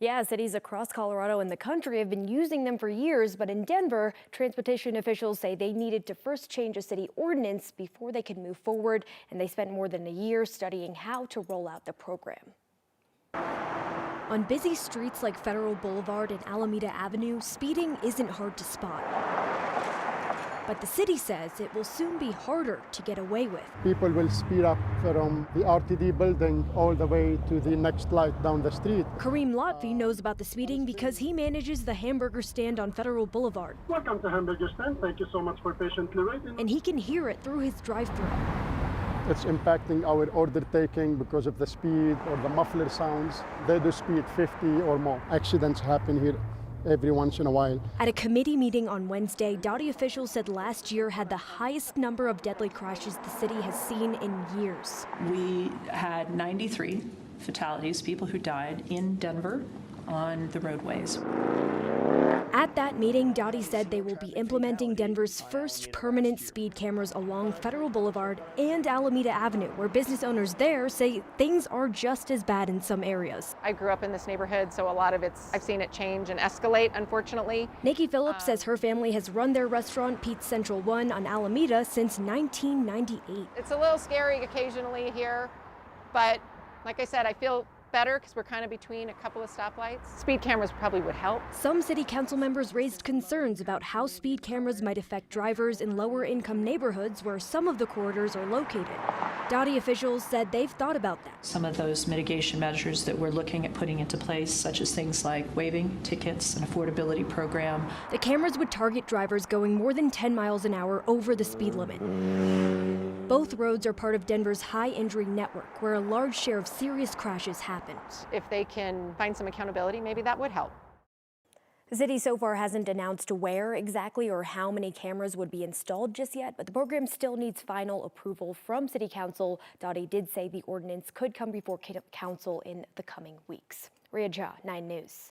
Yeah, cities across Colorado and the country have been using them for years, but in Denver, transportation officials say they needed to first change a city ordinance before they could move forward, and they spent more than a year studying how to roll out the program. On busy streets like Federal Boulevard and Alameda Avenue, speeding isn't hard to spot. But the city says it will soon be harder to get away with. People will speed up from the RTD building all the way to the next light down the street. Kareem Lotfi knows about the speeding because he manages the hamburger stand on Federal Boulevard. Welcome to Hamburger Stand. Thank you so much for patiently waiting. And he can hear it through his drive-thru. It's impacting our order taking because of the speed or the muffler sounds. They do speed 50 or more. Accidents happen here every once in a while. At a committee meeting on Wednesday, Dottie officials said last year had the highest number of deadly crashes the city has seen in years. We had 93 fatalities, people who died in Denver on the roadways. At that meeting, Dottie said they will be implementing Denver's first permanent speed cameras along Federal Boulevard and Alameda Avenue, where business owners there say things are just as bad in some areas. I grew up in this neighborhood, so a lot of I've seen it change and escalate, unfortunately. Nikki Phillips says her family has run their restaurant, Pete's Central One, on Alameda since 1998. It's a little scary occasionally here, but like I said, I feel better because we're kind of between a couple of stoplights. Speed cameras probably would help. Some city council members raised concerns about how speed cameras might affect drivers in lower income neighborhoods where some of the corridors are located. Dottie officials said they've thought about that. Some of those mitigation measures that we're looking at putting into place, such as things like waiving tickets, an affordability program. The cameras would target drivers going more than 10 miles an hour over the speed limit. Both roads are part of Denver's high injury network, where a large share of serious crashes happen. If they can find some accountability, maybe that would help. The city so far hasn't announced where exactly or how many cameras would be installed just yet, but the program still needs final approval from City Council. Dottie did say the ordinance could come before Council in the coming weeks. Ria Jha, 9 News.